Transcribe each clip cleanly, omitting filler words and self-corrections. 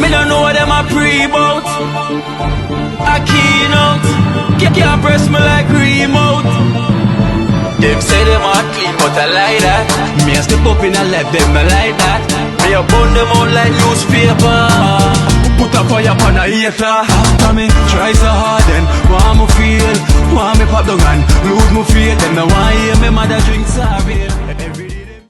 Me don't know what them a pre-bout. A keynote. Can't press me like remote. Them say them a clean, but I like that. Me a step up in a left, them I like that. Me a burn them out like newspaper. Put a fire upon a hater. After me try so hard, then want me feel, want me pop the gun, lose me faith. Them no want hear me mother drink sorry. Every day.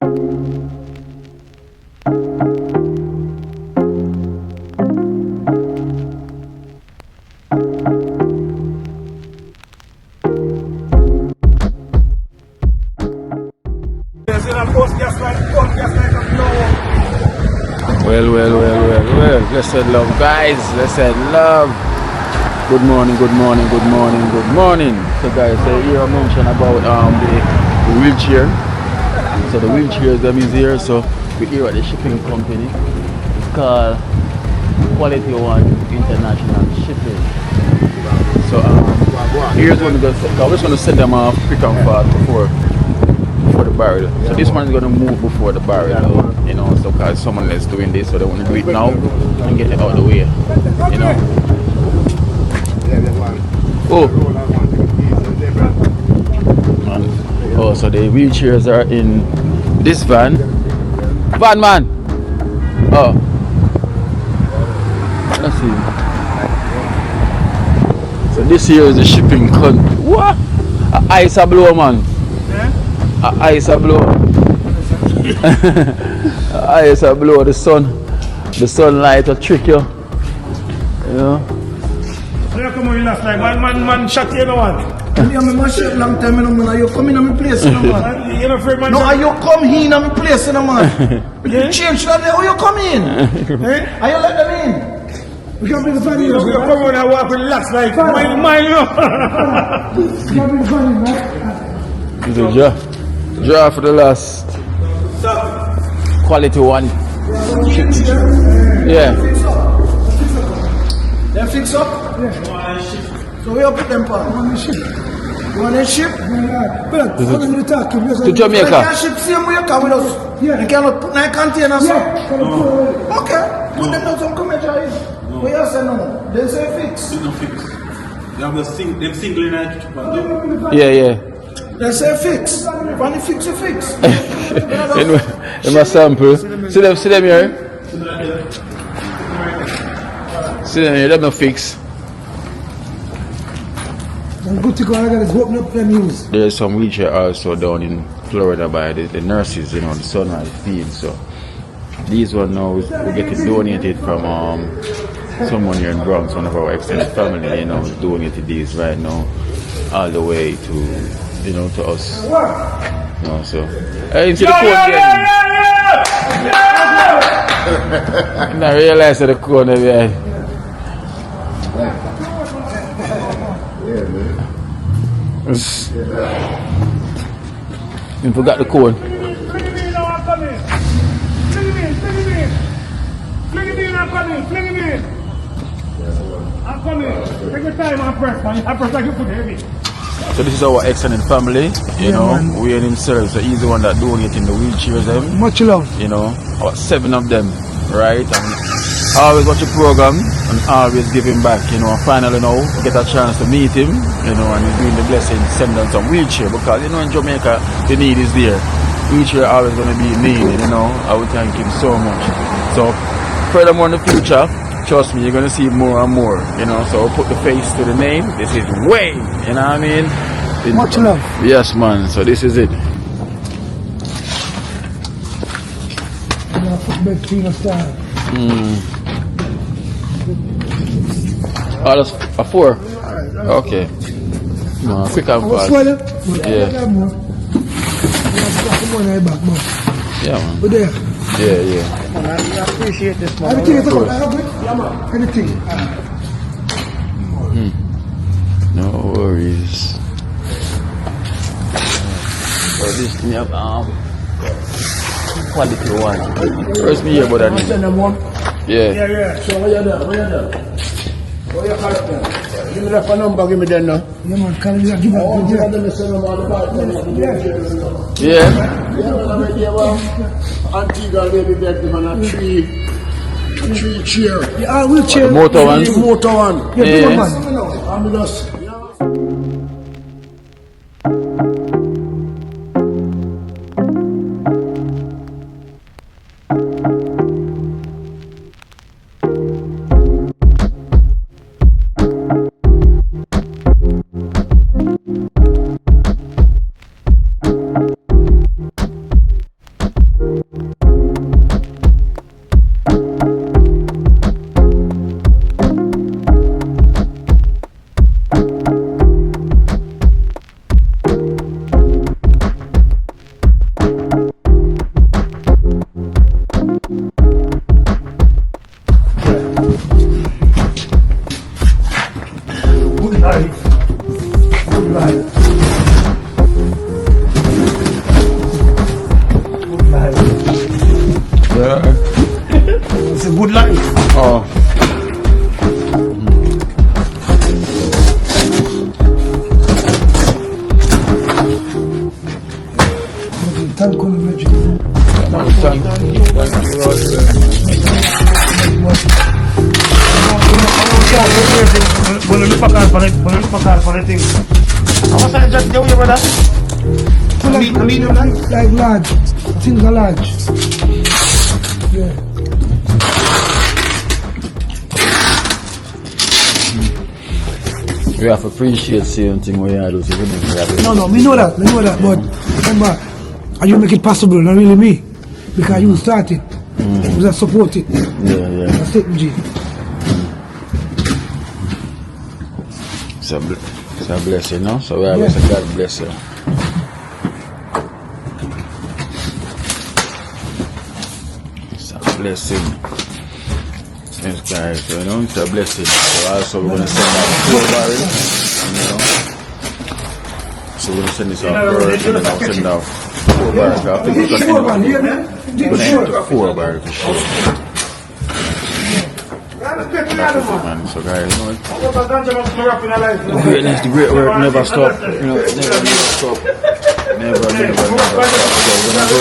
Well. Blessed love, guys. Blessed love. Good morning. So, guys, here I mentioned about the wheelchair. So the wheelchair them is here. So we're here at the shipping company. It's called Quality One International Shipping. So here's one. I'm just gonna send them off quick and fast before the barrel. So this one is gonna move before the barrel, you know. So cause someone else doing this, so they want to do it now and get it out of the way, you know. So the wheelchairs are in this van man. Let's see. So this here is the shipping con. What? Ice a blow, man. Ice a blow. Ice a blow. The sunlight will trick you. You know. So you come on last night, man shot you no one. I'm a shot long time, man. You come in my place, man. You're not afraid, man. No, you come in my place, man. You change that there, you come in. Are you let them in? We can bring the family. You come on and walk with last night. Mine, you can bring the family, man. This is draw for the last Quality One. Yeah. They fix up? Yeah. So where you put them on? On the ship. You want to ship? But to Jamaica. You can ship same way you come with us. Yeah. You cannot put in a container. Yeah. Okay. Put them down some commercial. What you say no? They say fix. They don't fix. They have them single in it. Yeah. They say fix. When you fix, you fix. In my sample. See them here. See them here, them no fix. I'm good to go, I gotta open up them use. There's some wheelchair also down in Florida by the nurses, you know, the sunlight field. So these one now we're getting donated from someone here in Bronx, one of our extended family, you know, donated these right now all the way to, you know, to us. You know, so hey, into the cone again. I realize that the cone again. You forgot the cone. Fling him in. I'm coming. Take your time, I press like you put heavy. So this is our extended family, you know, man. We and himself, so he's the one that donating the wheelchairs them. Much love. You know, about 7 of them, right? And always watch the program and always give him back, you know, and finally now get a chance to meet him, you know, and he's doing the blessing, send them some wheelchair because, you know, in Jamaica, the need is there. Wheelchair always going to be needed, you know. I would thank him so much. So, furthermore in the future, trust me, you're going to see more and more, you know. So, put the face to the name. This is Wayne, you know what I mean? Much love. Yes, man. So, this is it. Oh, that's a 4. Okay. No, quick and fast. Yeah. Yeah, man. But there. Yeah. I appreciate this, man. Anything. No worries. So this thing have Quality One. First me here about that name. Yeah. So where you there? Where you character? Give me that phone number, give me that now. Yeah, man, can you give me that? Yeah. Antigua lady there, give me a tree. Chair. Yeah, wheelchair. The motor one? The motor one. Yeah, Yeah. man. I'm just. Good life. Good life. Good life. Yeah. It's a good life. Oh. Thank you, Virgin. Thank you, When you look back for the thing. How much I just do you, brother? Medium like large. Things are large. Yeah. We have to appreciate seeing thing we are doing. No, me know that, but remember, and you make it possible, not really me. Because you started. You just support it. Yeah. That's it, G. It's a blessing, no? So we always say God bless you. It's a blessing. Yes, guys, so, you know, it's a blessing. So also we're going to send out 4 barrels, you know. So we're going to send this out first, and then I'll send out 4 barrels. I think we're going to end up 4 barrels for sure. Man, so guys, you know, greatness, the great work never stop. You know, it never stop. Never stop. So we're gonna go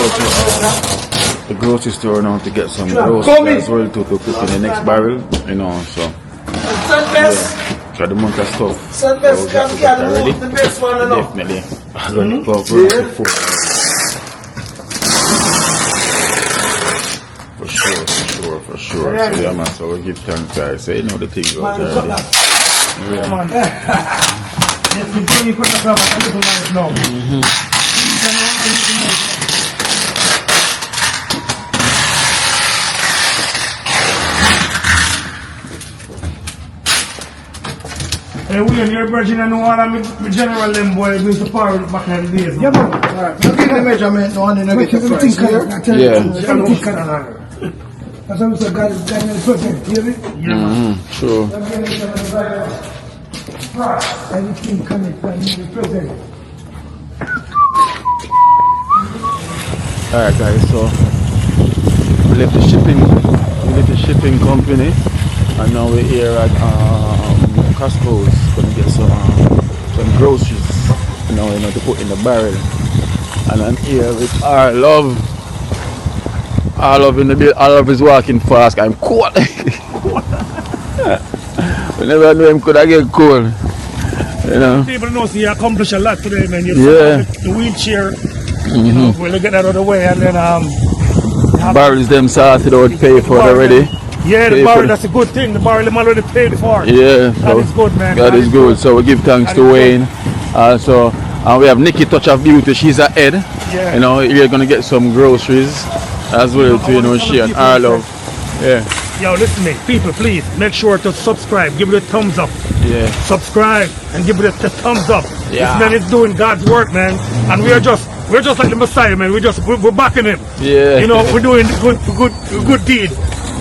to the grocery store now to get some groceries as well to put in the next barrel. You know, so yeah, try the month of stuff. So we'll get ready. Definitely. I'm gonna go for 4. For sure. So yeah, man, so we give thanks, guys. So you know the thing goes there. Yeah. Man. Yes, we bring you quick to grab a little knife now. Hey, William, you're a virgin and one of my general them boy doing the power back in the days. Yeah, man. Alright. You give the measurement, no one in the price here. Yeah. That's why we say God is present, you hear me? Yeah, sure. Everything coming from the present. Alright guys, so we left the shipping company and now we're here at Costco's gonna get some groceries, you know, to put in the barrel. And I'm here with our love. Our love is walking fast. I'm cold. We never knew him could get cold. You know. People know you accomplish a lot today, man. You the wheelchair. You know, we'll get that out of the way and then barrels them sorted out, pay for it already. Yeah, the barrel, that's a good thing. The barrel them already paid for. Yeah, that is good, man. That is good. So we give thanks to Wayne. Also, and we have Nikki Touch of Beauty. She's a head. Yeah. You know, you're gonna get some groceries as well to, you know, she and our love. Yeah. Yo, listen to me, people, please make sure to subscribe. Give it a thumbs up. Yeah. Subscribe and give it a thumbs up. Yeah. This man is doing God's work, man, and we're just like the Messiah, man. We're backing him. Yeah. You know, we're doing good deed.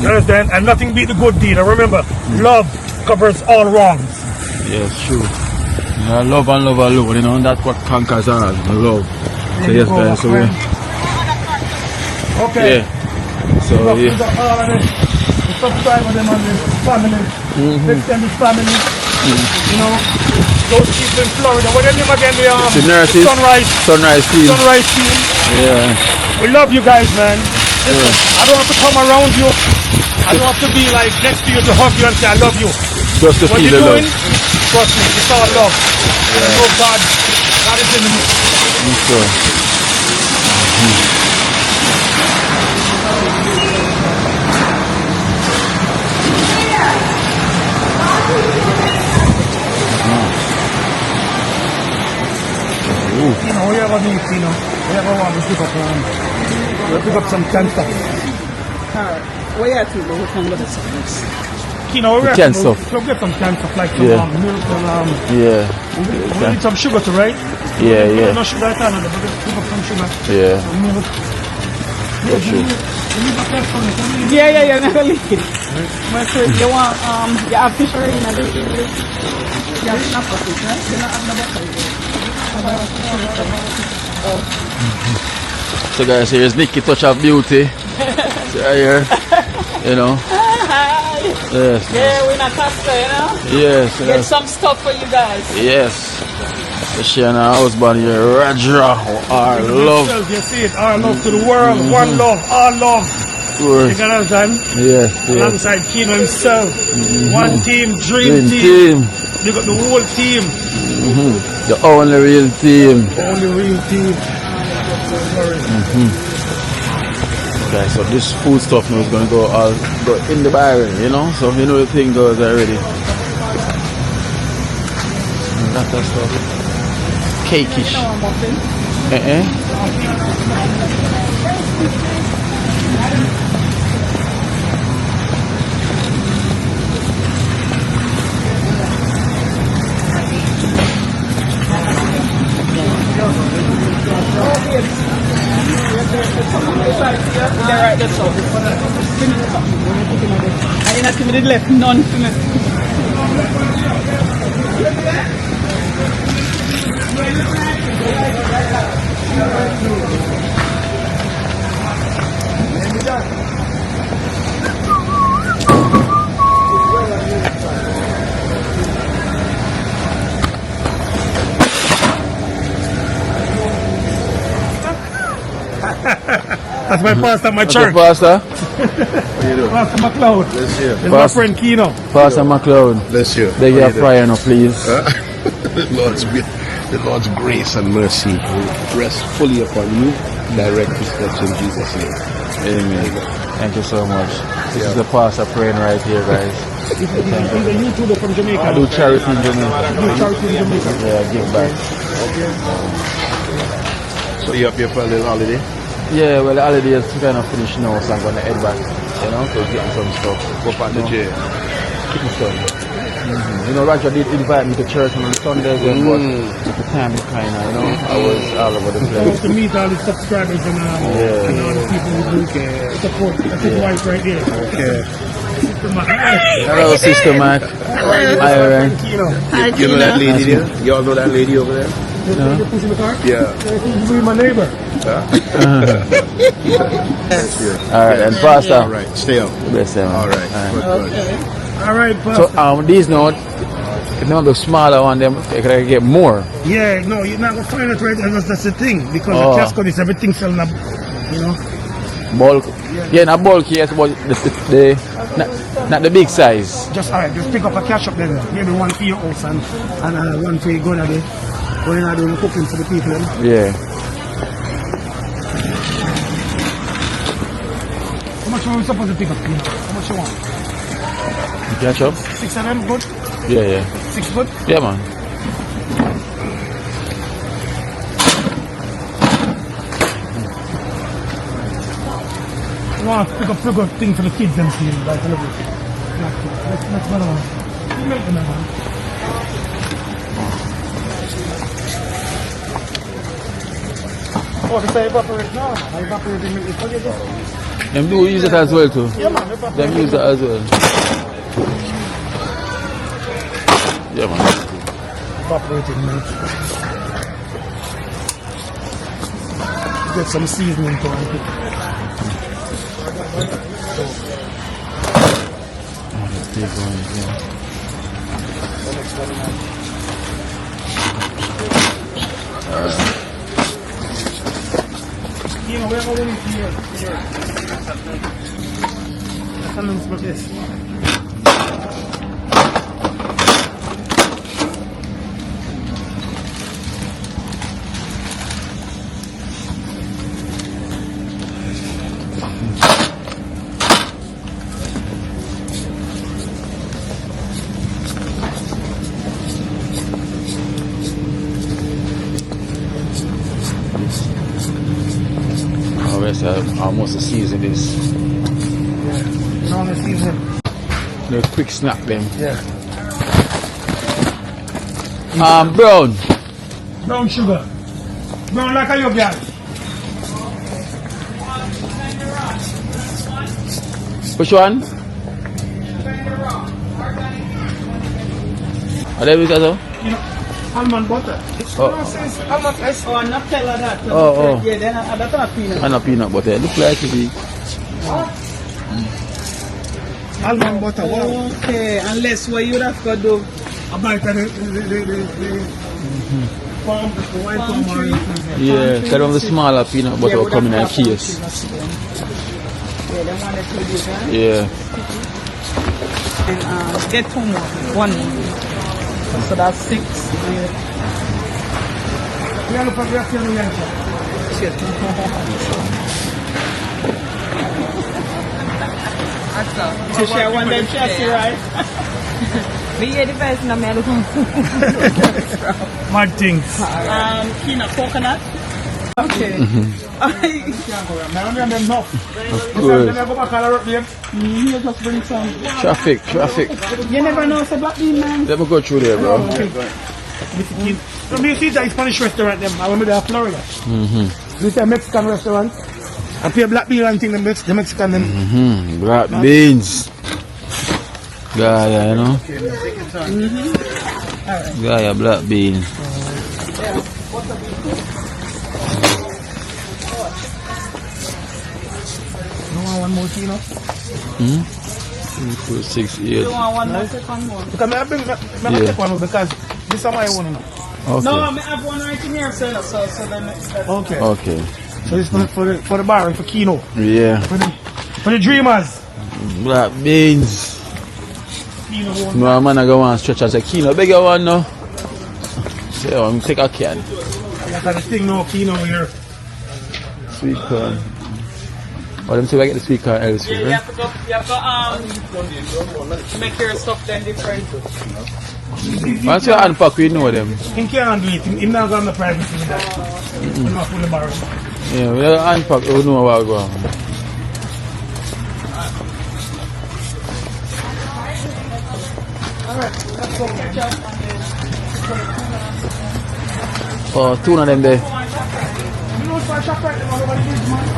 You understand? And nothing beat the good deed. And remember, love covers all wrongs. Yes, true. Yeah, love and love alone, you know, and that's what conquers all. Love. So yes, guys. So okay. Yeah. So yeah. Subscribe with them on the family, extended family. You know, those people in Florida. What their name again? The nurses. Sunrise team. Sunrise team. Yeah. We love you guys, man. Listen, I don't have to come around you. I don't have to be like next to you to hug you and say I love you. Just to What feel you're the love. doing, trust me, it's all love. Yeah. Oh God, God is in the midst. So, You know, we are going to do, you know, we are going to pick up, we'll pick up some canned stuff. Where you at to go? We can go to service. You know, we're canned stuff. We'll get some canned stuff like some Yeah. milk and yeah. we need some sugar too, right? Yeah, We yeah. no sugar at all, but we'll pick up some sugar. Yeah. Some milk. For sure. Yeah, never leave it. But so you want, you have fish already in a dish? You have snapper fish, right? You don't have no butter. So guys, here's Nicky Touch of Beauty. See right here. You know. Yes. Yeah, we're in a Costa, you know? Yes. Get Yes. some stuff for you guys. Yes. So she and her husband here, Raja, our love. You see it, our love to the world, one love, all love. You can understand? Yes. Yes. Alongside Kino himself. One team, Dream dream team. team. You got the whole team. The only real team. Only real team. Okay, so this food stuff now is gonna go in the barrel, you know? So you know the thing goes already. That's that stuff. Cakeish. Right, that's all. I didn't have to left none for me. That's my pastor, my Okay, church. Pastor. Pastor McLeod. Bless you. It's my Pastor. friend Kino. Pastor McLeod. Bless you. Beg your prayer now, please. The Lord's grace and mercy rest fully upon you. Direct his steps in Jesus' name. Amen. Thank you so much. This is the pastor praying right here, guys. He's a YouTuber from Jamaica. I do charity in Jamaica. Do charity in Jamaica. Yeah, give back. So you up here for a little holiday? Yeah, well, the holiday is kind of finished now, so I'm going to head back, you know, to get some stuff. Go back to jail. Keep me stuff. You know, Roger did invite me to church on Sundays, but at the time, it kind of, you know, I was all over the I place. want to meet all the subscribers and all the people who do support. That's his wife right there. Okay. Hello, Sister Mac. Hi, Ryan. You know that lady there? You all know that lady over there? You pushing the car? Yeah. She's my neighbor. All right, and Pastor. All right. Stay up. Bless him. All right. Good. All right, So, Pastor. these now, the smaller one, them, can I get more? Yeah, no, you're not going to find it right. That's the thing. Because Oh. the Tesco is everything selling up, you know. Bulk. Yeah, not bulk, yes, but not the big size. Just, all right, just pick up a cash up there. Maybe one for your house and one for you go there. When you're not doing the cooking for the people. Yeah. How much are we supposed to pick up? You know? How much you want? Catch up? 6 of them, good? Yeah. 6 good? Yeah, man. You want to pick up a good thing for the kids and see, like a little bit. That's better one. You make them, man. Oh, they evaporate now. I evaporate the milk. What do you do? Them do use it as well too. Yeah, man. Evaporate. Them use it as well. Yeah, man. Evaporated milk. Get some seasoning to it. You know, we're going here. Salute my place. Almost a season this. Long as season. No quick snack them. Yeah. Brown. Brown sugar. Brown like a yogurt. Which one? Are they because of? You know, almond butter. Oh. Almond ice. Oh, Nutella that. Oh. Yeah, then that's not peanut. And a peanut butter. It look like it be. Almond butter. Wow. Okay, unless what you have to do. A bite of the palm, the white Palm palm tree. Yeah, kind of the smaller peanut butter will come in a case. Yeah, they want to do this, huh? Yeah. And get 2 more. 1 more. So that's 6. We are looking at the To share one day chassis, right? Me the best in America. mad things. Peanut coconut. Okay. Enough. Good. Go back and rock them. You just bring some. Traffic. You never know, so black bean, man. Let me go through there, bro. So you see that Spanish restaurant them. I remember they are Florida. This is a Mexican restaurant. I pay black bean and thing the Mexican them. Black beans. Yeah, you know. Yeah, black bean. You want one more tea now? 2, 4, 6, 8. You want one more, second more? Because I bring take one because this is my one now. Okay. No, I have one right in here, so the next step. Okay. Okay. So this is for the bar, for Kino. Yeah. For the dreamers. Black beans. Kino one. No, man, I go and stretch as a kilo. Bigger one, no? So, I'm take a can. That's the thing now, Kino here. Sweet corn. Oh, let me see if I get the sweet corn elsewhere. You have to make your stuff then different. Once you unpack, we know them. He can't do it. He's not going to private with that. He's not full of bar. Yeah, we unpack, we know what we're going. Oh, 2 of them there. You know what's my shop right now? Nobody gives money.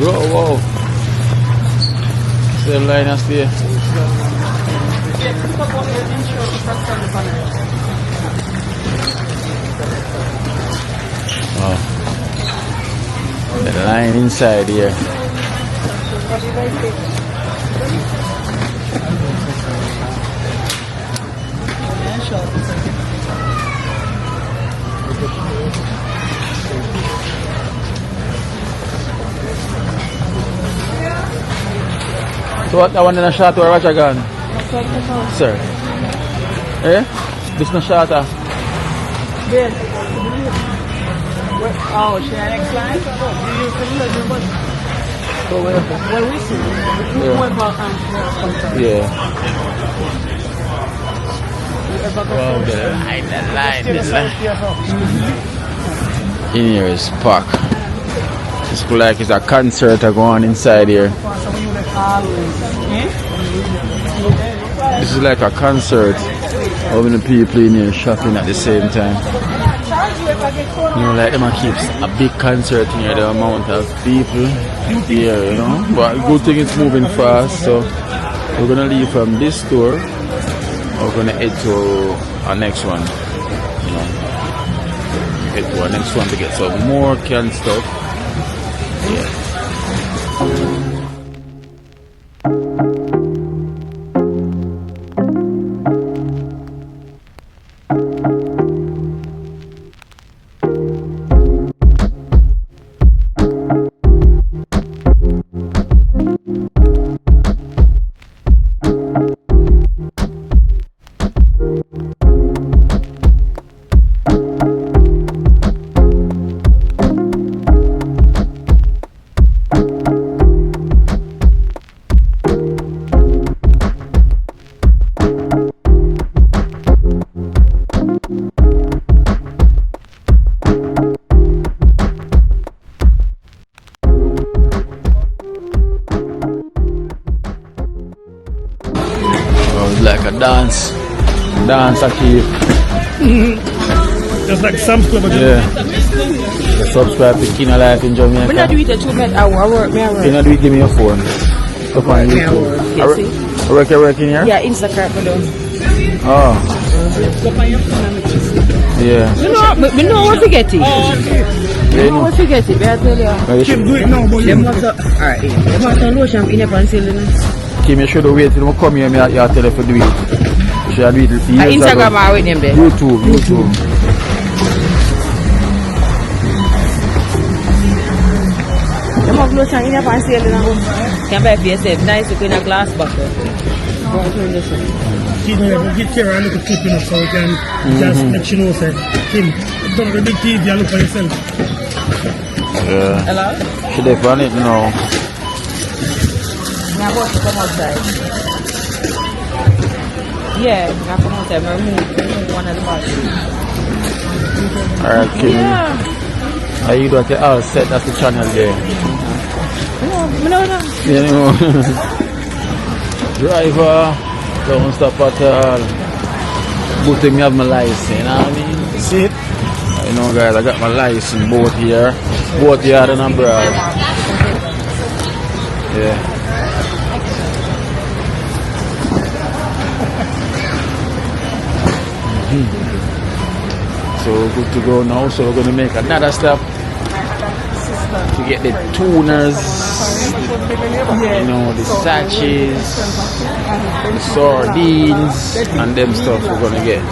Whoa. The line is there. Oh. The line inside here. So what, that one in a shot or what you gone? Sir. Eh? This no shot ah? Oh, she had next line? So where? Well, we see. Yeah. What about Yeah. Wow, the line. In here is packed. It's like it's a concert going on inside here. This is like a concert. How many people in here shopping at the same time? You know, like them keeps a big concert in here, the amount of people here, you know. But good thing it's moving fast, so we're gonna leave from this store. We're gonna head to our next one. You know, head to our next one to get some more canned stuff. Yeah. dance achieve. Just like Sam's Club again. Yeah. Subscribe to Kina Life in Jamaica. I'm not doing it 2 minutes. I work. You know, do it, give me your phone. Up on YouTube. You work in here? Yeah, Instagram. Oh. Yeah. We know what to get it. Yeah, We know what to get it. I tell you. Kim, do it now, but you Alright. Them want to lotion in a pencil. Kim, you should wait till you come here. You tell you to do it. You should do it years Instagram ago. are with them there. YouTube. Them have lotion in a pencil. Can buy for yourself. Nice in a glass bottle. Kim, get care and look at clip enough so we can just let you know, say, Kim, don't the big TV and look for yourself. Yeah. Hello? Should they run it now? Now what to come outside? Yeah, now come outside. Remove one of the bottles. Alright, Kim. Yeah. Are you got it all set? That's the channel there. No. You know. Driver, don't stop at all. Good thing me have my license, you know what I mean? See it? You know guys, I got my license both here and abroad. Yeah. So we're good to go now, so we're going to make another stop to get the tuners, you know, the sachets, the sardines, and them stuff we're going to get.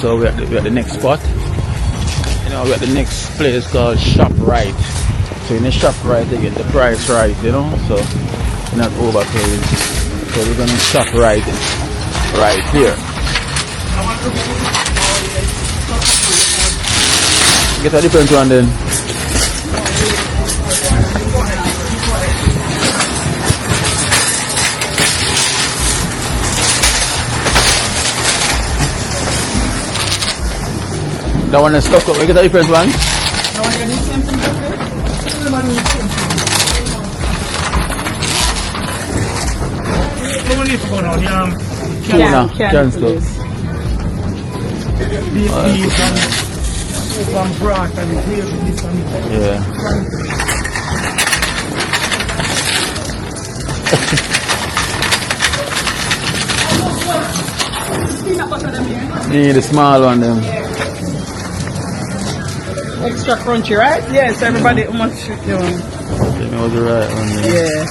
So we're at the next spot. You know, we're at the next place called ShopRite. So in the ShopRite they get the price right, you know, so not overpaying. So we're gonna ShopRite right here. Get a different one then. That one is stuck up. We get a different one. Tuna, can stuff. Yeah. Need the small one them. Extra crunchy, right? Yes, everybody must shoot you one. That was the right one. Yeah.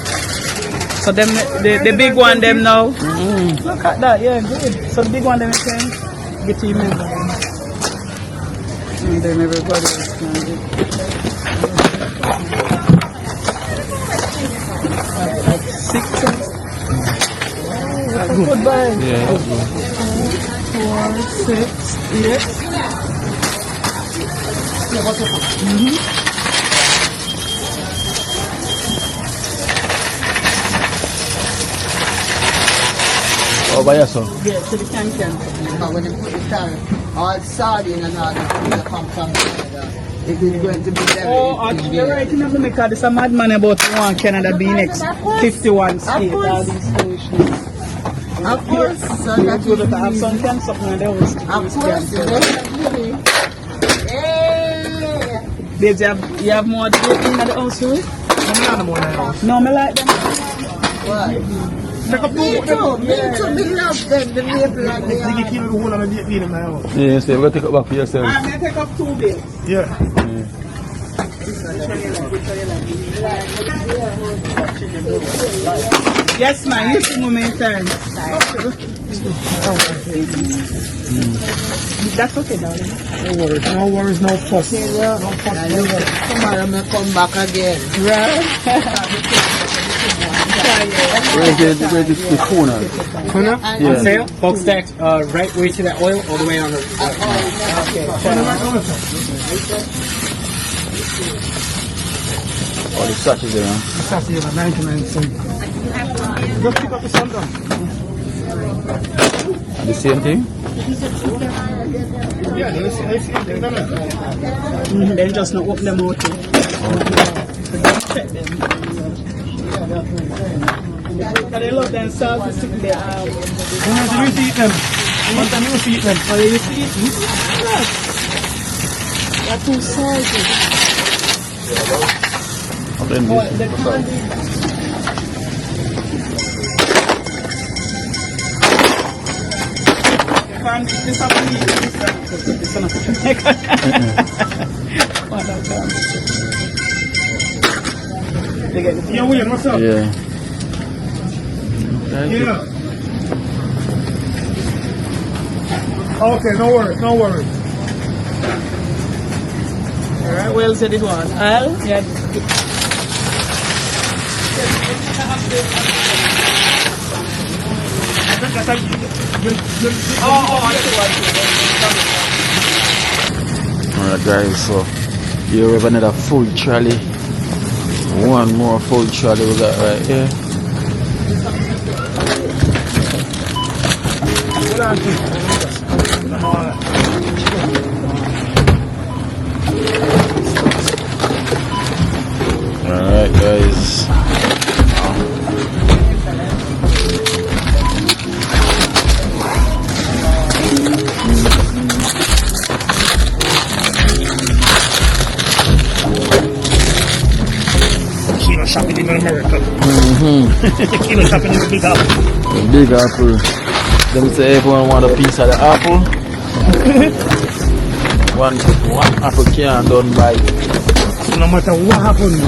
So them the big one them now. Look at that, yeah, good. So the big one them can get to you member. And then everybody else can get. Six. Good buy. Yeah, that's good. 4, 6, yes. Oh, by yourself? Yeah, to the can. But when you put the tariff, all sardine and all that come from Canada, it is going to be very You're right, you know, because there's a madman about one Canada being next 51 states, all these stations. Of course, so You that go to have some can something and they will stick of with course, can. definitely. Hey! Babes, you have more to get in the house, right? No, I like them. What? Me too, me love them, the maple and the Yeah, so we're going to take it back for yourself. I'm going to take up 2 babes. Yeah. Which one you like? Yes, man. You see my turn. That's okay, darling. No worries, no fuss. Tomorrow me come back again. Right? Where is the corner? Tuna Yeah. on sale. Bulk stacked right way to that oil, all the way on the. Oh, the sachets there, huh? Sassy about 99 cents. Just pick up the sundown. The same thing? Yeah, let's see. Then just not open them out. Check them. Can they love them sauce stick in their How much do you eat them? How much do you eat them? Oh, you see it? They're too salty. Then Oh, they can't be. This happened Yeah, William, what's up? Yeah. Yeah. Okay, no worries, no worries. Alright, well said it was. Al? Yeah. Alright guys, so here we have another full trolley. One more full trolley we got right here. Alright guys. Kilo shopping in America. Kilo shopping in the Big Apple. The big apple. Them say everyone want a piece of the apple. one apple can done by. So no matter what happens,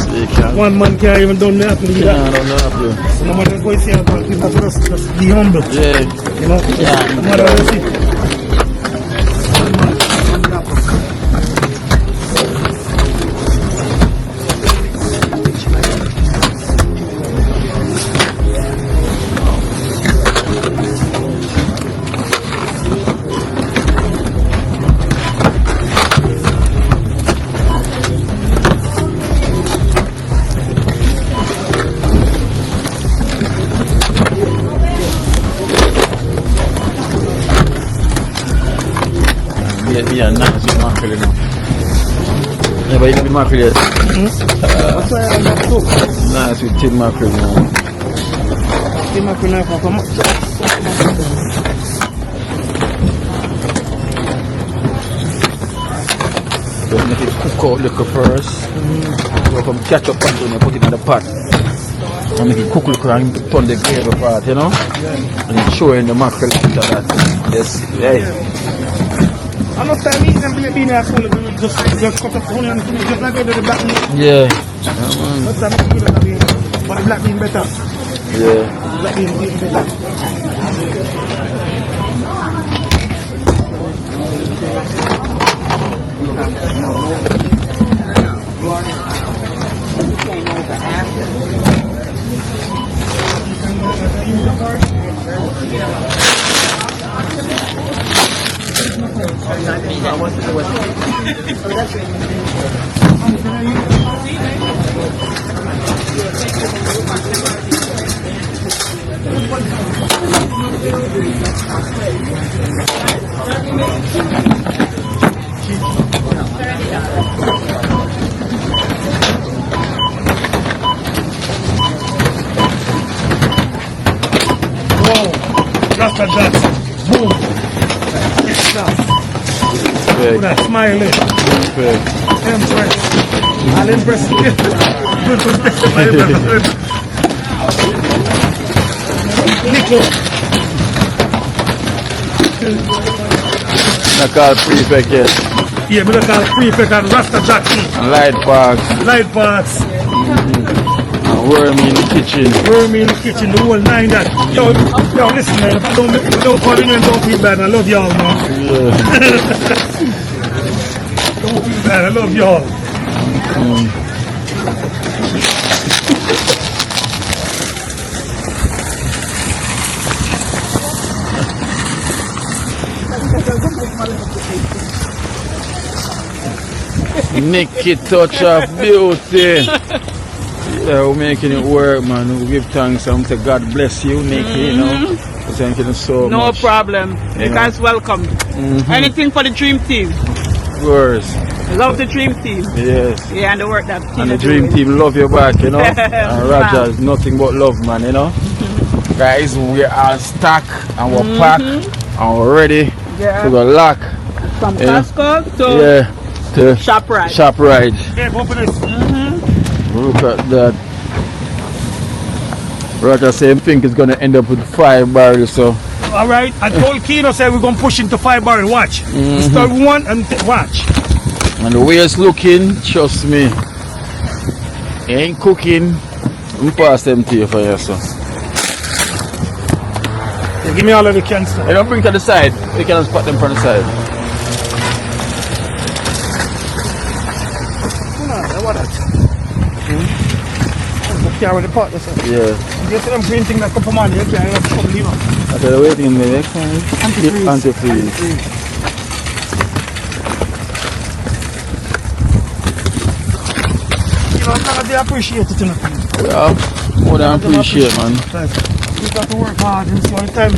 So you can. one man can't even done the apple either. Can done the apple. So no matter what you say about it, just be humble. Yeah. You know? Yeah. No matter what you see. Yeah, nice with mackerel now. Yeah, but you don't mackerel yet. Nice with tin mackerel now. Tin mackerel now come up. Just make it cook out little first. So come catch up and then put it in the pot. And make it cook little and turn the gravy part, you know? And then show in the mackerel after that. Yes, yeah. I'm not time eating them being there full of just cut up onion and just like the black meat. Yeah. Not time eating that bean. But the black bean better. Yeah. Black bean eating better. Rasta Jackson. Boom. Yes, sir. Look at that smiling. Impressed. I'll impress you. Nico. I call prefect, yes. Yeah, we call prefect and Rasta Jackson. Light parks. Light parts. worm in the kitchen. Worm in the kitchen, the whole nine that. Yo, listen, man. If I don't call you, don't feel bad. I love y'all, man. Yeah. Don't feel bad. I love y'all. Nicky touch of beauty. Yeah, we're making it work, man. We give thanks and say God bless you, Nicky, you know. Thank you so No much. problem. You guys welcome. Anything for the dream team. Of course. Love the dream team. Yes. Yeah, and the work that And the dream team love you back, you know. And Raja is nothing but love, man, you know. Guys, we are stuck and we're packed and we're ready to go lock. From Costco to to ShopRite. ShopRite. Hey, open this. Look at that. Raja same thing is gonna end up with 5 barrels, so Alright, I told Kino said we're gonna push into 5 barrel. Watch. Start one and watch. and the way it's looking, trust me, it ain't cooking. We pass them to you for you, so. Yeah, give me all of the cans. You don't bring it to the side, you can spot them from the side. What that? Carry the pot, that's it. Yeah. You see them green thing that come from on, you can't even come leave them. I said waiting in the next one. Antifreeze. You know, they appreciate it, you know. Yeah, more than appreciate, man. You got to work hard and see all the time.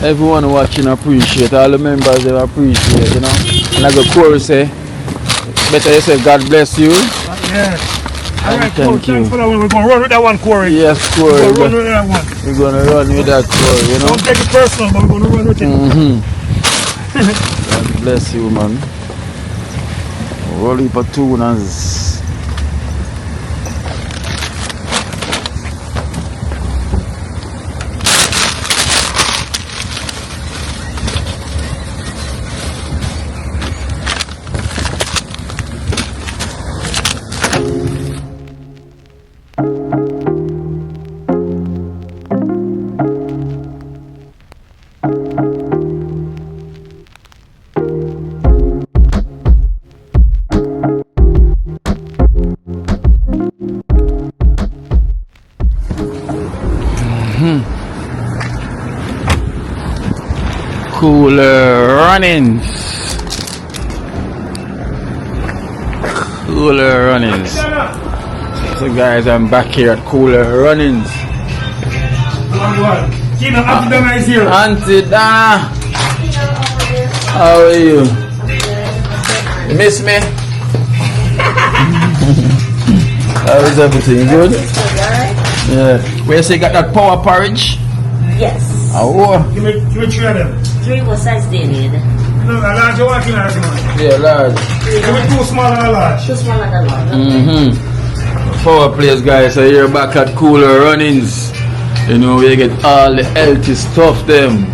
Everyone watching appreciate, all the members they appreciate, you know. And like the chorus say, better you say God bless you. Yeah. Alright, cool. Thank you. Thanks for that one. We're going to run with that one, Corey. Yes, Corey. We're going to run with that one. We're gonna run with that, Corey, you know. Don't take it personal, but we're going to run with it. God bless you, man. Roll heap of tunas. Cooler runnings. Cooler runnings. So guys, I'm back here at Cooler Runnings. Kino, Auntie Dana is here. Auntie Dana, how are you? You miss me? How is everything? Good? Yeah. Where you say you got that power porridge? Yes. Oh. Give me 3 of them. 3 what size do you need? No, a large one, Kino, that's one. Yeah, large. Give me 2 small and a large. 2 small and a large. Power place, guys. So you're back at Cooler Runnings. You know, we get all the healthy stuff them.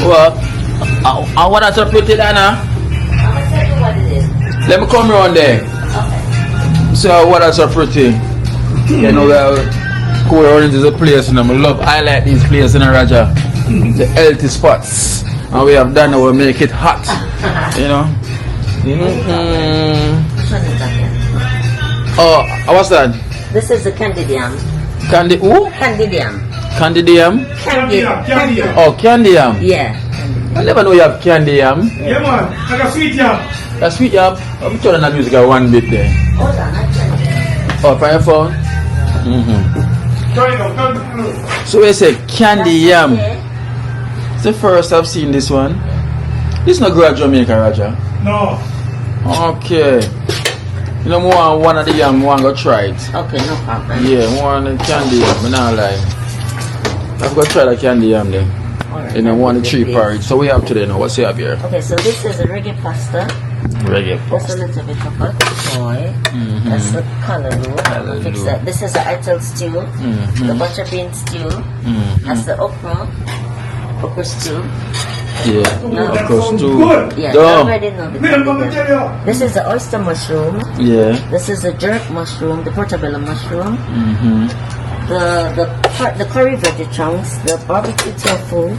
What? What that's so pretty, Dana? I'm gonna tell you what it is. Let me come around there. Okay. So what that's so pretty? You know that Cooler Runnings is a place, and I love. I like these places in Raja. The healthy spots, and we have done. We make it hot. You know. Which one is that here? Oh, what's that? This is the candidium. Candy? Who? Candidium. Candidium? Candidium. Oh, candy yam. Yeah. I never know you have candy yam. Yeah, man. Like a sweet yam. That's sweet yam. I'm turning that music at one bit there. Hold on, I can. Oh, from your phone? Turn it up, turn it up. So we say candy yam. Okay. It's the first I've seen this one. This is not grow at Jamaica, Raja. No. Okay. You know, one of the yam, one go try it. Okay, no problem. Yeah, one of the candy yam, I'm not lying. I've got to try the candy yam then. Alright. You know, one of the 3 porridge. So we have today now. What's you have here? Okay, so this is a reggae pasta. Reggae Just a little bit of hot oil. That's the callaloo. Fix that. This is the ital stew. The butter bean stew. That's the okra stew. Yeah, okra stew. Good. Yeah, Duh. you already know the Me, I'm gonna ingredient. tell you. This is the oyster mushroom. Yeah. This is the jerk mushroom, the portobello mushroom, Mm-hmm. the curry veggie chunks, the barbecue tofu,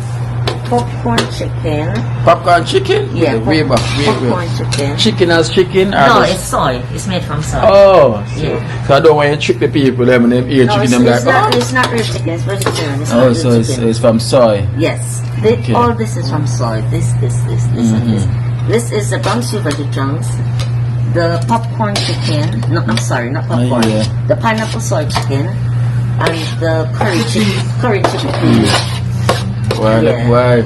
popcorn chicken. Popcorn chicken? Yeah, Way back, way popcorn back. chicken. Chicken as chicken? Or No, just- it's soy. It's made from soy. Oh, Yeah. so I don't want you to trick the people, them and them eat No, chicken, it's, them like, it's not. oh, It's not real chicken. It's vegetarian. It's not oh real so chicken. it's from soy. Yes. Okay. All this is from soy. This, and this. This is the barbecue veggie chunks. The popcorn chicken. No, I'm sorry, not popcorn. yeah. The pineapple soy chicken. And the curry chicken. Why? Yeah. Why?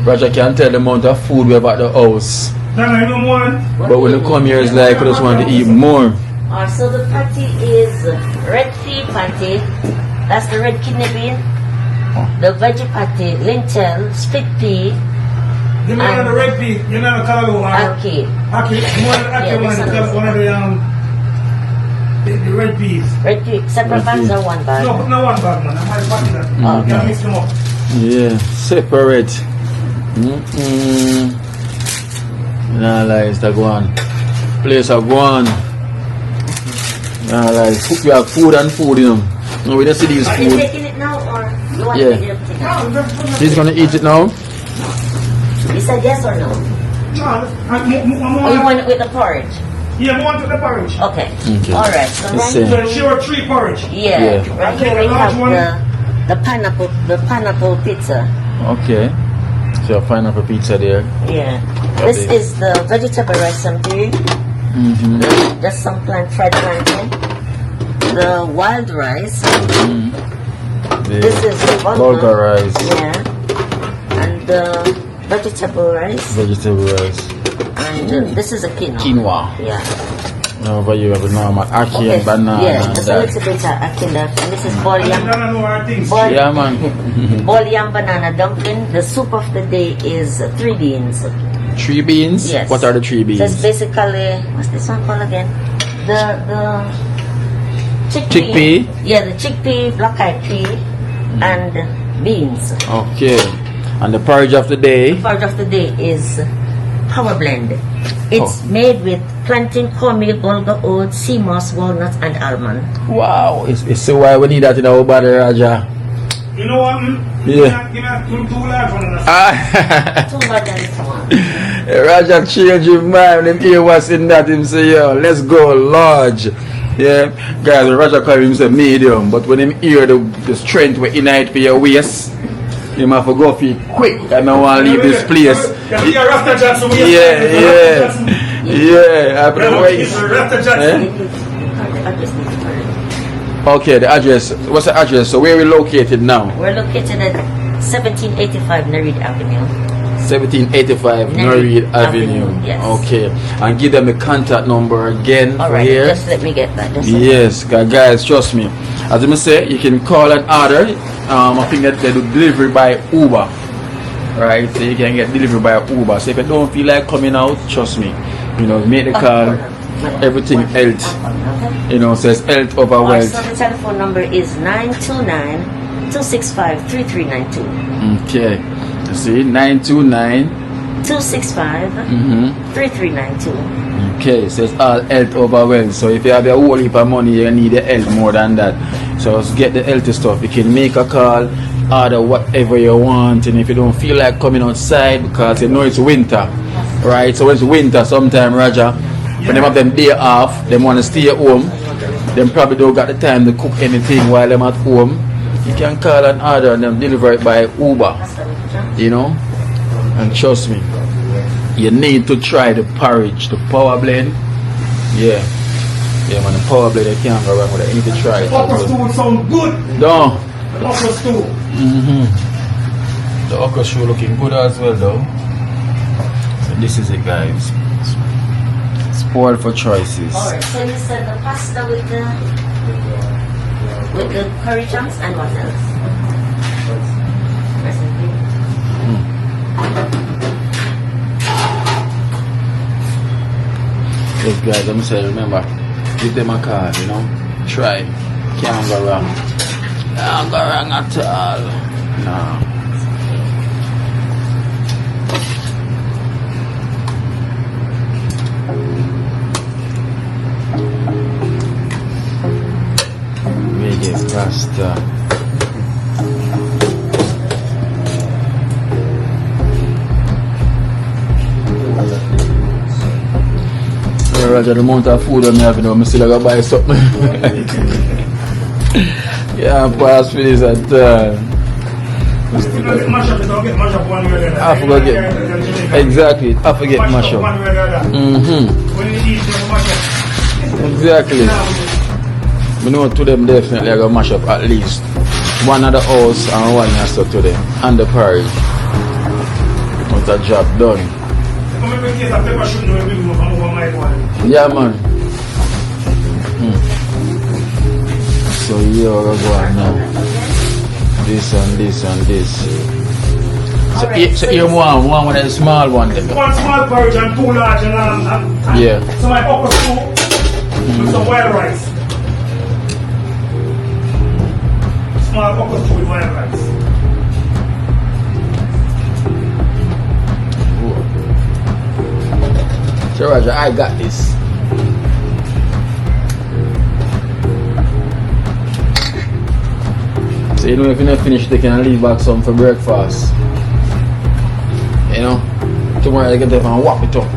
Roger can't tell the amount of food we have at the house. Then I don't want. But when you come here, it's like we just want to eat more. So the patty is red pea patty. That's the red kidney bean. The veggie patty, lentil, split pea, Give me one of the red pea. You're not a color one. ackee. Okay, one of the red peas. Red pea, separate bags or one bag? No, no one bag, man. I might pack that. Okay. Yeah, mix them up. Yeah, separate. Nah, lies, that one. Place of one. Nah, lies. We have food and food, you know. No, we don't see these Are you food. taking it now or you want Yeah. to take it up? He's gonna eat it now. You said yes or no? Or you want it with the porridge? Yeah, I want the porridge. Okay. Okay. Alright, so Let's right see. here, Sure, 3 porridge. yeah, Yeah. right here we have the pineapple pizza. Okay. So a pineapple pizza there. Yeah. This Okay. is the vegetable rice tempeh. Just some fried plantain. The wild rice. This is Bulgur rice. Yeah. And the vegetable rice. Vegetable rice. And this is a quinoa. Quinoa. Yeah. Over you have a normal ackee Okay. and banana Yeah, and just a that. little bit of ackee left. And this is ball I yam. don't know our things. Ball, Yeah, man. ball yam banana dumpling. The soup of the day is 3 beans. 3 beans? Yes. What are the 3 beans? That's basically, what's this one called again? The Chickpea? Yeah, the chickpea, black-eyed pea, and beans. Okay. And the porridge of the day? Part of the day is power blend. It's made with plantain, cornmeal, bulgur oats, sea moss, walnuts, and almond. Wow. It's so why we need that in our body, Raja. You know what? Yeah. Give me 2 large one. Ah. Too much than this one. Raja change his mind. Him hear what's in that. Him say, yo, let's go large. Yeah. Guys, when Raja call himself medium. But when him hear the strength we in it for your waist, him have to go for it quick. I don't want to leave this place. Yeah, Rasta Johnson. Yeah. I have to wait. Rasta Johnson. I just need to turn it. Okay, the address. What's the address? So where are we located now? We're located at 1785 Nereid Avenue. 1785 Norreed Avenue. Yes. Okay. And give them the contact number again All for right, here. just let me get that. Just Yes, guys, trust me. As I say, you can call and order. I think that they do delivery by Uber. Right? So you can get delivery by Uber. So if you don't feel like coming out, trust me. You know, make the call. Everything health. You know, says health over wealth. So the telephone number is 929-265-3392. Okay. You see, 929. 265-3392. Okay, so it's all health over wealth. So if you have a whole heap of money, you need the health more than that. So just get the healthy stuff. You can make a call, order whatever you want, and if you don't feel like coming outside because you know it's winter, right? So when it's winter, sometime Raja, when they have them day off, they want to stay at home. Them probably don't got the time to cook anything while them at home. You can call and order and them deliver it by Uber. You know, and trust me, you need to try the porridge, the power blend. Yeah, man, the power blend, you can't go wrong with it. You need to try it. Okra stew sound good. No. Okra stew. The okra stew looking good as well, though. So this is it, guys. Spoiled for choices. Alright, so you said the pasta with the curry chunks and what else? Recipe. Yes, guys, I'm saying, remember, give them a call, you know. Try. Can't go wrong. Can't go wrong at all. No. Rasta. Roger, the amount of food I'm having, I'm still gonna buy something. Yeah, pass for this at I forget. Exactly, I forget mash up. Exactly. We know to them definitely I gonna mash up at least one at the house and one has to them. And the porridge. Not a job done. Yeah, man. So here we're going now. This and this and this. So you want one with a small one then? One small porridge and two large and yeah. So my okra soup with some wild rice. Small okra soup with wild rice. So Roger, I got this. So you know if you're not finished, they can leave back some for breakfast. You know, tomorrow they get up and whop it up.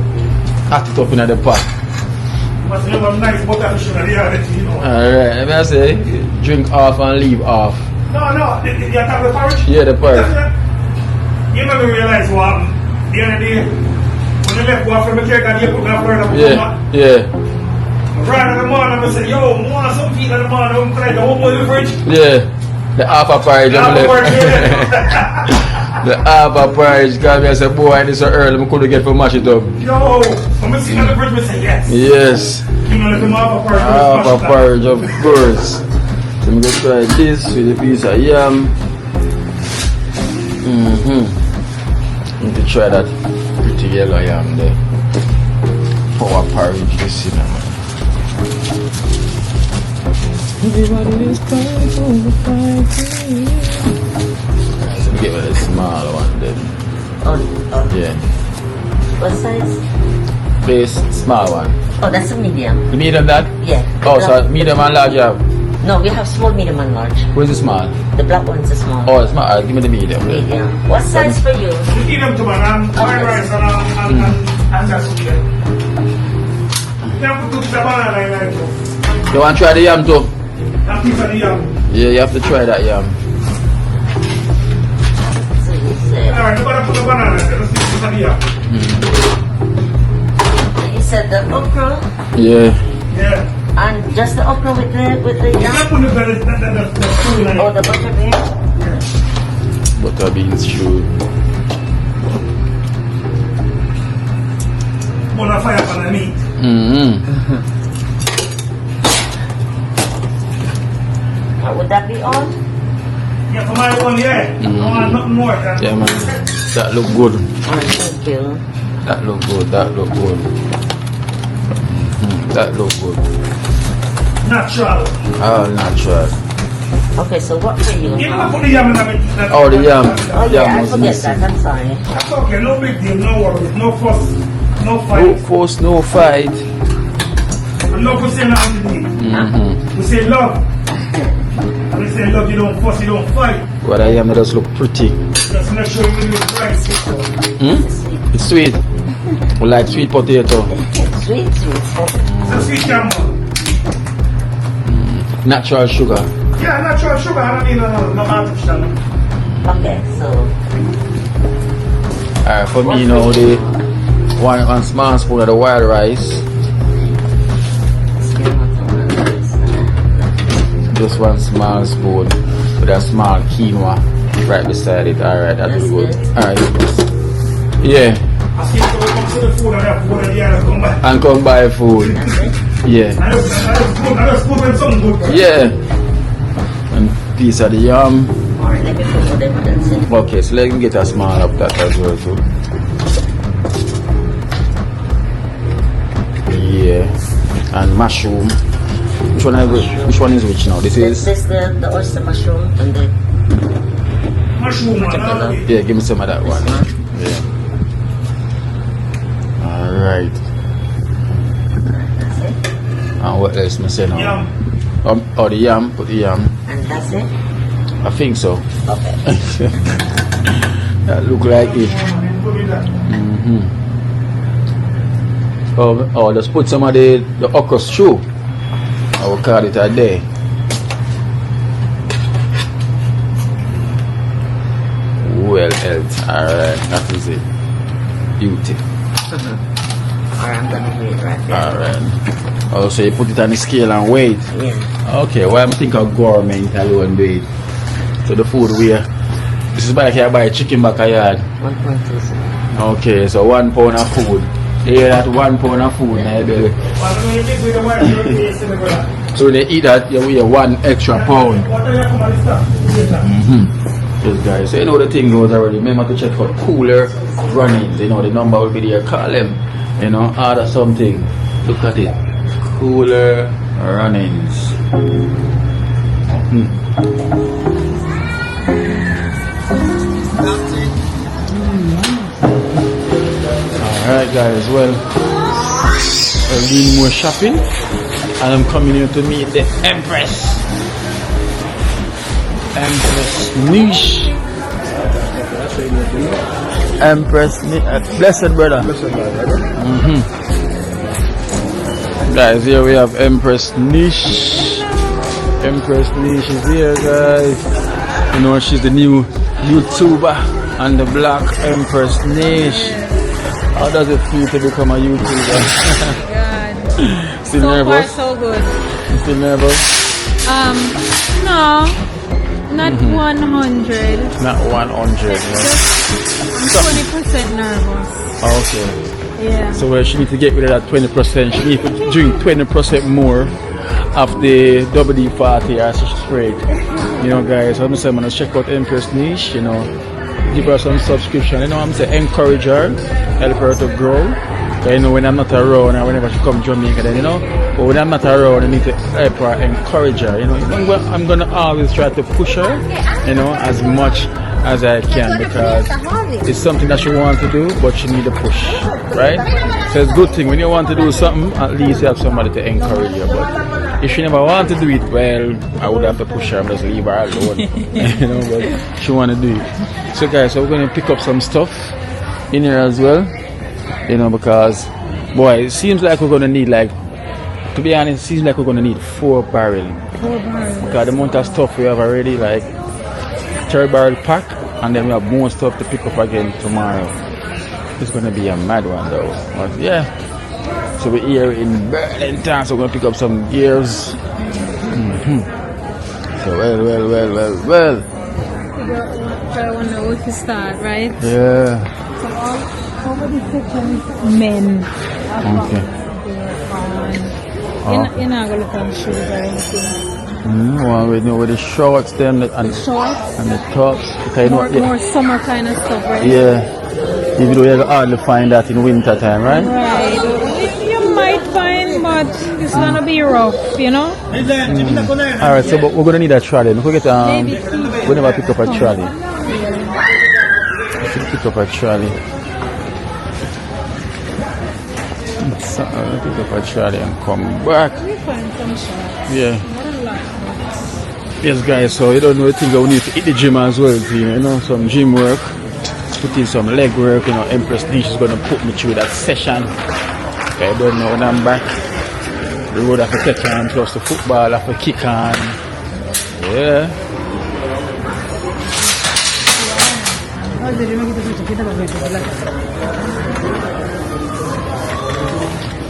Hot it up in the pot. Must have a nice butterfish in the other, you know. Alright, let me say, drink off and leave off. No, you have the porridge? Yeah, the porridge. You never realize what happened. The other day, when you left one from the cake and you put that porridge up. Yeah. Right in the morning, I said, yo, I want some feet in the morning, I'm going to open the fridge. Yeah. The half a porridge. The half a porridge. Because I said, boy, this is early, I couldn't get for mash it up. Yo, when I see on the fridge, I say, yes. Yes. You know, let them have a porridge. Half a porridge, of course. So I'm going to try this with a piece of yam. Need to try that pretty yellow yam there. Power porridge, this you know. Everybody is crying for the fight. So we get a small one then. Oh, Yeah. what size? This small one. Oh, that's a medium. The medium that? Yeah. Oh, so medium and large you have? No, we have small, medium, and large. Where's the small? The black one's a small. Oh, it's small. Give me the medium. Then. Medium. What size for you? You eat them to man, and fried rice and that's okay. You have to put the banana in there too. You want to try the yam too? And piece of the yam. Yeah, you have to try that yam. So you said. Alright, you gotta put the banana in there, let's see piece of the yam. You said the okra Yeah. Yeah. and just the okra with the You yam. can't put the food in there. Or the butter bean. Butter beans stew. Put a fire on the meat. Would that be all? Yeah, for my one, yeah. I want nothing more than Yeah, man. That look good. Alright, thank you. That look good. That look good. That look good. natural. Oh, natural. Okay, so what for you? You know, put the yam in the meat. Oh, the yam. Oh yeah, I was forget missing. that. I'm sorry. That's okay, no big deal, no worries, no fuss, no No fight. force, no fight. And love we say nothing to me. We say love. And we say love, you don't fuss, you don't fight. But the yam does look pretty. Just make sure you do it right. It's sweet. We like sweet potato. Sweet. It's a sweet yam. Natural sugar. Yeah, natural sugar, I don't need no artificial. Okay, so Alright, for me now, the one small spoon of the wild rice. Just one small spoon with a small quinoa right beside it. Alright, that's good. Alright. Yeah. I see if we come to the food and have food and the other come back. And come buy food. Yeah. I just put in something good. Yeah. And piece of the yam. alright, let me put whatever that's in. Okay, so let me get a small of that as well too. Yeah. And mushroom. Which one is which now? This is This the oyster mushroom and the Mushroom, man. yeah, give me some of that one. one. Yeah. Alright. That's it. And what else me say now? Yam. Or the yam, put the yam. And that's it? I think so. Okay. That look like it. Oh, just put some of the okra stew. I will call it a day. Well, else. Alright, that is it. Beauty. Alright, I'm gonna do it right there. Alright. Oh, so you put it on the scale and weigh it? Yeah. Okay, well, I'm thinking of gourmet alone do it. So the food where this is like I buy chicken back a yard. 1.2. Okay, so 1 pound of food. Yeah, that 1 pound of food now, baby. So when they eat that, you weigh 1 extra pound. Yes, guys. So you know the thing goes already. Remember to check for cooler runnings. You know the number will be there. Call them. You know, order something. Look at it. Cooler runnings. Alright guys, well, I'm doing more shopping and I'm coming here to meet the Empress Niche. Empress Niche, blessed brother. Guys, here we have Empress Niche. Empress Niche is here, guys. You know, she's the new YouTuber and the black Empress Niche. How does it feel to become a YouTuber? God. Still So nervous? far, so good. Still nervous? No, not 100. Not 100. Just 20% nervous. Okay. Yeah. So she needs to get rid of that 20%. She needs to drink 20% more of the WD-40 acid straight. You know, guys, I'm going to check out Empress Niche, you know. Give her some subscription, you know what I'm saying? Encourage her, help her to grow. But, you know, when I'm not around and whenever she come Jamaica, then, you know, but when I'm not around, I need to help her, encourage her, you know. I'm going to always try to push her, you know, as much as I can because it's something that she wants to do, but she need a push, right? So it's a good thing when you want to do something, at least you have somebody to encourage you. But if she never want to do it, well, I would have to push her and just leave her alone, you know. But she want to do it. So guys, so we're going to pick up some stuff in here as well, you know, because boy, it seems like we're going to need, like, to be honest, it seems like we're going to need 4 barrels. 4 barrels. Because the amount of stuff we have already, like 3 barrel pack, and then we have more stuff to pick up again tomorrow. It's going to be a mad one though. But yeah, so we're here in Berlin town, so we're going to pick up some gears. So well. I wonder where to start, right? Yeah. So all over this section is men. Okay. You're not going to look at shoes or anything. Well, we know with the shorts then and Shorts? the tops. Okay, More summer kind of stuff, right? Yeah. Even though you hardly find that in winter time, right? Right. You might find, but it's going to be rough, you know? Alright, so but we're going to need a trolley. We'll get we never pick up a trolley. Pick up a trolley. So, pick up a trolley and come back. We find some shorts. Yeah. Yes, guys, so you don't know the thing we need to hit the gym as well, you know, some gym work, put in some leg work, you know. Empress Niche is going to put me through that session. Okay, I don't know when I'm back. The road I have to take on, plus the football I have to kick on. Yeah.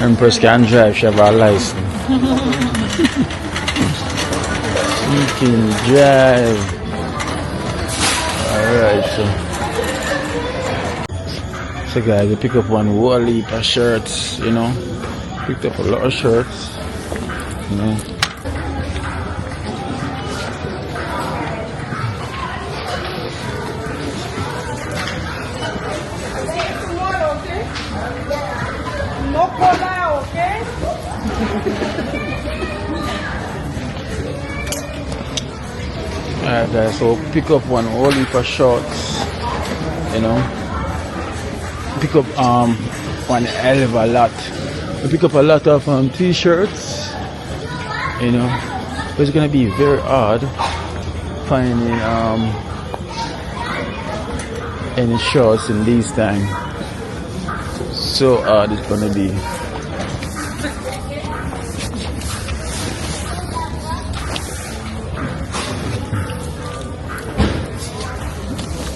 Empress can drive, she have a license. She can drive. Alright, so guys, we pick up one whole heap of shirts, you know. Picked up a lot of shirts, you know. Alright guys, so pick up one whole heap of shorts, you know. Pick up one hell of a lot. We pick up a lot of t-shirts, you know. But it's gonna be very odd finding any shorts in these time. So odd it's gonna be.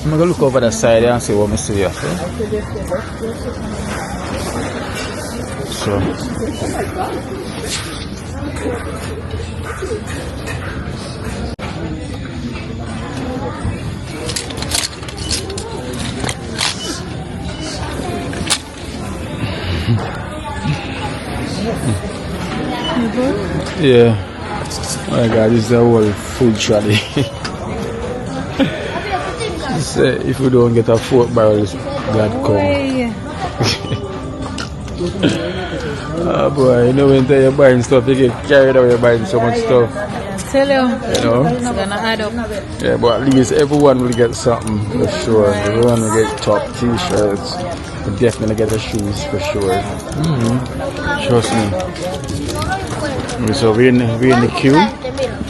I'm gonna look over the side and see what I see. Okay? So. Yeah. Oh my God, this is a whole food trolley. If we don't get a 4 barrels, God come. Oh boy, you know when you're buying stuff, you get carried away buying so much stuff. Tell you, You know? it's gonna add up. Yeah, but at least everyone will get something for sure. Everyone will get top t-shirts. We'll definitely get the shoes for sure. Trust me. So we're in the queue.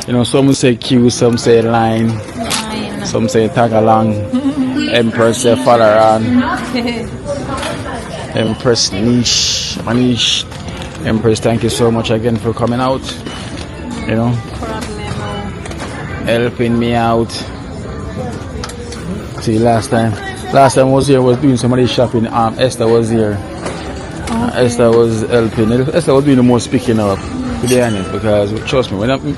You know, some say queue, some say line, some say tag along. Empress say follow around. Empress Manish. Empress, thank you so much again for coming out. You know, helping me out. See, last time I was here, I was doing somebody's shopping. Esther was here. Esther was helping. Esther was doing the most picking up, to be honest, because trust me, when I'm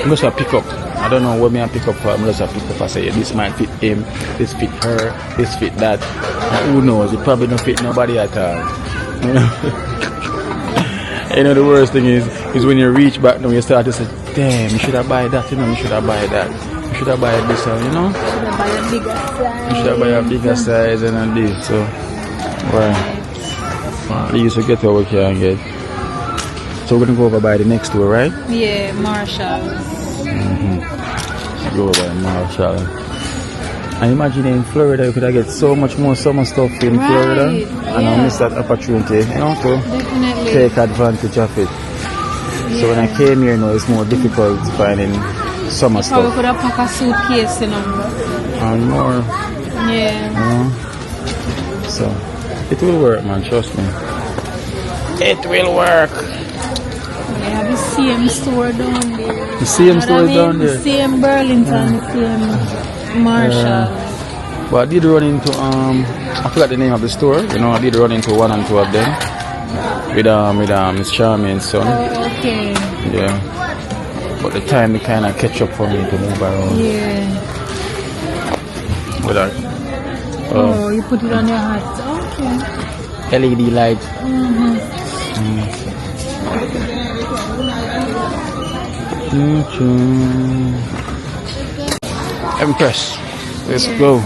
just a pick up, I don't know what me I pick up for. I'm just a pick up. I say, yeah, this might fit him, this fit her, this fit that. And who knows? It probably don't fit nobody at all. You know? You know, the worst thing is when you reach back now, you start to say, damn, you should have buy that, you know, you should have buy that. You should have buy this one, you know? You should have buy a bigger size and this, so, well, at least we get what we can get. So we're going to go over by the next store, right? Yeah, Marshall's. Go over by Marshall. And imagine in Florida, you could have get so much more summer stuff in Florida. And I miss that opportunity, you know, to take advantage of it. So when I came here, you know, it's more difficult finding summer stuff. Probably could have packed a suitcase, you know. And more. Yeah. You know? So, it will work, man, trust me. It will work. They have the same store down there. The same store down there? The same Burlington, the same Marshall. But I did run into, I forgot the name of the store. You know, I did run into one and two of them. With Miss Charmaine's son. Oh, okay. Yeah. But the time they kind of catch up for me to move around. Yeah. With that. Oh, you put it on your hat. Okay. LED light. Empress. Let's go.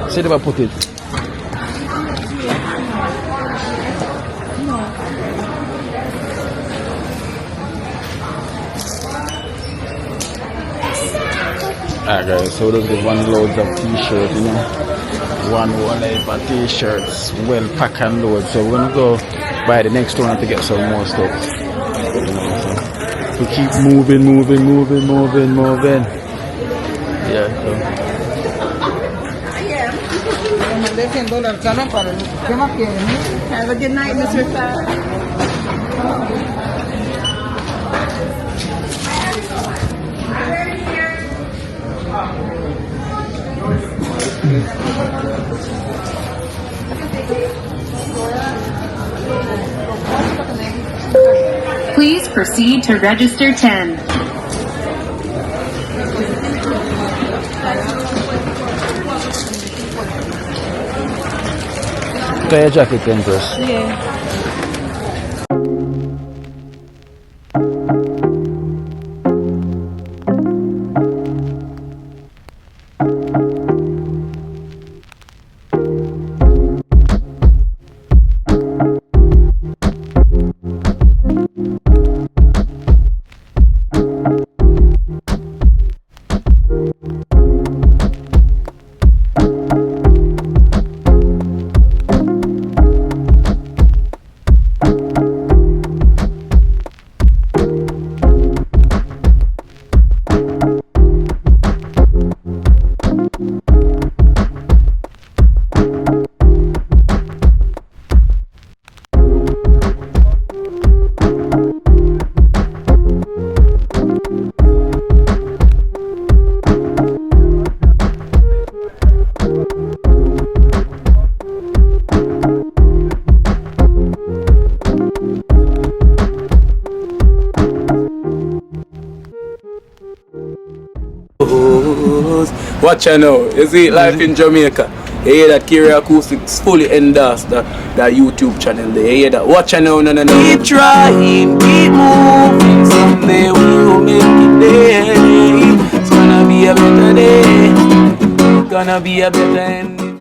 See if I put it. Alright guys, so there's the one loads of t-shirts, you know. One wallet of t-shirts, well packed and load. So we're gonna go by the next one to get some more stuff. You know, so we keep moving. Yeah, so. Have a good night, Mr. Fat. Please proceed to register 10. Try your jacket, Empress. Yeah. Watch out now. You see life in Jamaica. You hear that Kerry Acoustics fully endorsed that YouTube channel there. You hear that? Watch out now, no. Keep trying, keep moving. Someday we will make it there. It's gonna be a better day. Gonna be a better end.